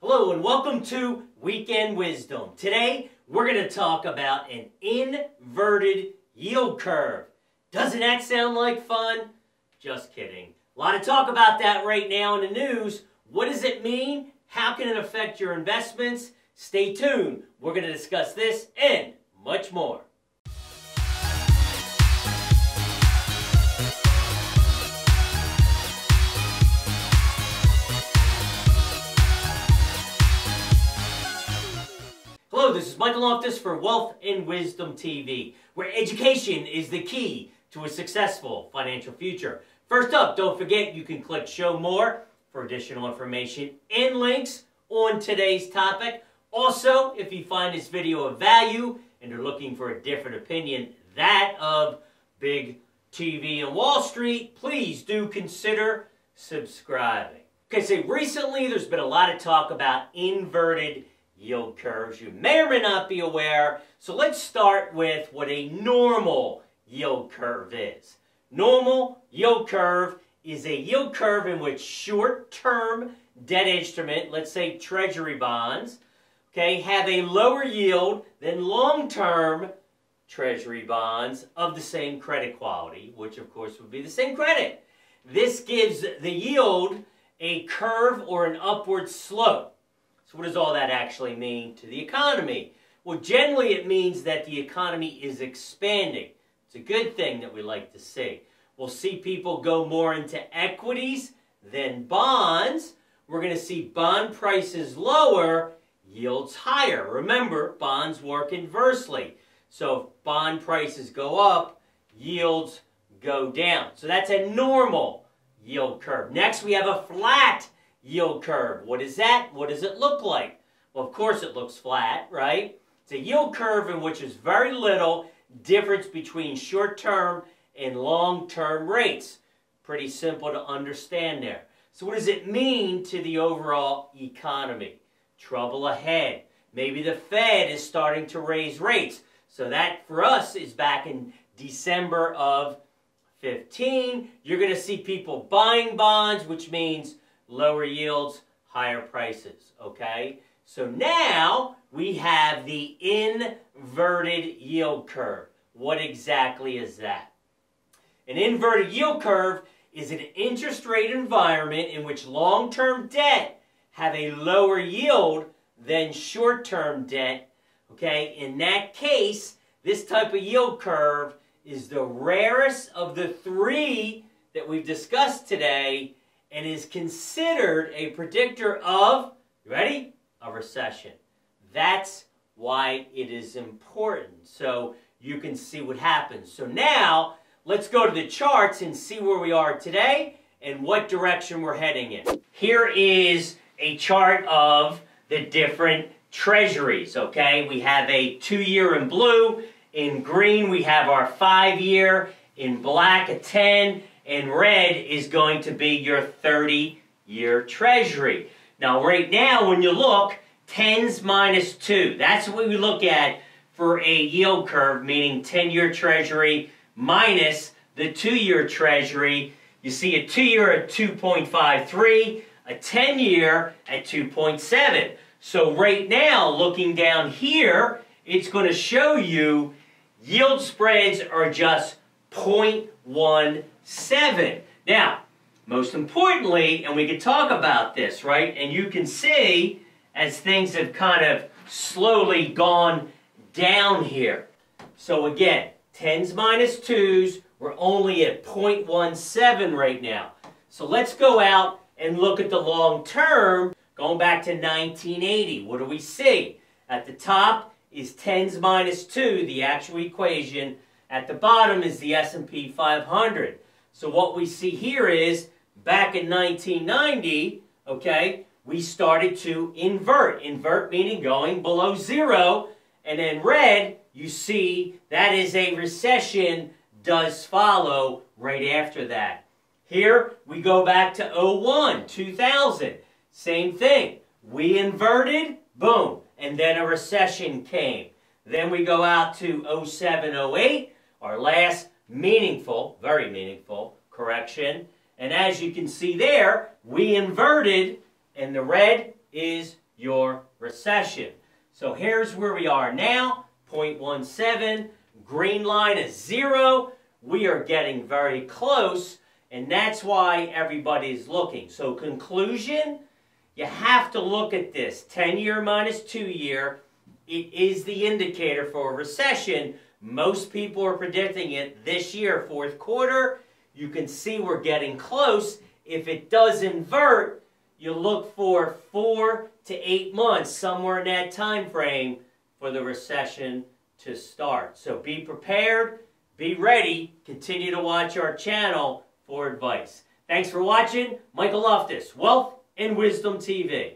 Hello and welcome to Weekend Wisdom. Today we're going to talk about an inverted yield curve. Doesn't that sound like fun? Just kidding. A lot of talk about that right now in the news. What does it mean? How can it affect your investments? Stay tuned. We're going to discuss this and much more. Hello, this is Michael Loftus for Wealth and Wisdom TV, where education is the key to a successful financial future. First up, don't forget you can click Show More for additional information and links on today's topic. Also, if you find this video of value and are looking for a different opinion, that of big TV and Wall Street, please do consider subscribing. Okay, so recently there's been a lot of talk about inverted yield curves. You may or may not be aware. So let's start with what a normal yield curve is. Normal yield curve is a yield curve in which short-term debt instrument, let's say Treasury bonds, okay, have a lower yield than long-term Treasury bonds of the same credit quality, which of course would be the same credit. This gives the yield a curve or an upward slope. So what does all that actually mean to the economy? Well, generally it means that the economy is expanding. It's a good thing that we like to see. We'll see people go more into equities than bonds. We're going to see bond prices lower, yields higher. Remember, bonds work inversely. So if bond prices go up, yields go down. So that's a normal yield curve. Next, we have a flat yield curve. What is that? What does it look like? Well, of course it looks flat, right? It's a yield curve in which is very little difference between short-term and long-term rates. Pretty simple to understand there. So what does it mean to the overall economy? Trouble ahead. Maybe the Fed is starting to raise rates. So that for us is back in December of 15. You're going to see people buying bonds, which means lower yields, higher prices, okay? So now we have the inverted yield curve. What exactly is that? An inverted yield curve is an interest rate environment in which long-term debt have a lower yield than short-term debt, okay? In that case, this type of yield curve is the rarest of the three that we've discussed today, and is considered a predictor of, you ready? A recession. That's why it is important. So you can see what happens. So now, let's go to the charts and see where we are today and what direction we're heading in. Here is a chart of the different treasuries, okay? We have a 2-year in blue. In green, we have our 5-year. In black, a 10. And red is going to be your 30-year Treasury. Now, right now, when you look, 10s minus 2. That's what we look at for a yield curve, meaning 10-year Treasury minus the 2-year Treasury. You see a 2-year at 2.53, a 10-year at 2.7. So right now, looking down here, it's going to show you yield spreads are just 0.17. Now, most importantly, and we could talk about this, right? And you can see as things have kind of slowly gone down here. So again, 10s minus 2s, we're only at 0.17 right now. So let's go out and look at the long term, going back to 1980. What do we see? At the top is 10s minus 2, the actual equation. At the bottom is the S&P 500. So what we see here is, back in 1990, okay, we started to invert. Invert meaning going below 0. And then red, you see, that is a recession does follow right after that. Here, we go back to 01, 2000. Same thing. We inverted, boom, and then a recession came. Then we go out to 07, 08. Our last meaningful, very meaningful correction. And as you can see there, we inverted, and the red is your recession. So here's where we are now, 0.17, green line is 0. We are getting very close, and that's why everybody's looking. So conclusion, you have to look at this. 10-year minus 2-year, it is the indicator for a recession. Most people are predicting it this year, fourth quarter. You can see we're getting close. If it does invert, you look for 4 to 8 months, somewhere in that time frame, for the recession to start. So be prepared, be ready, continue to watch our channel for advice. Thanks for watching. Michael Loftus, Wealth and Wisdom TV.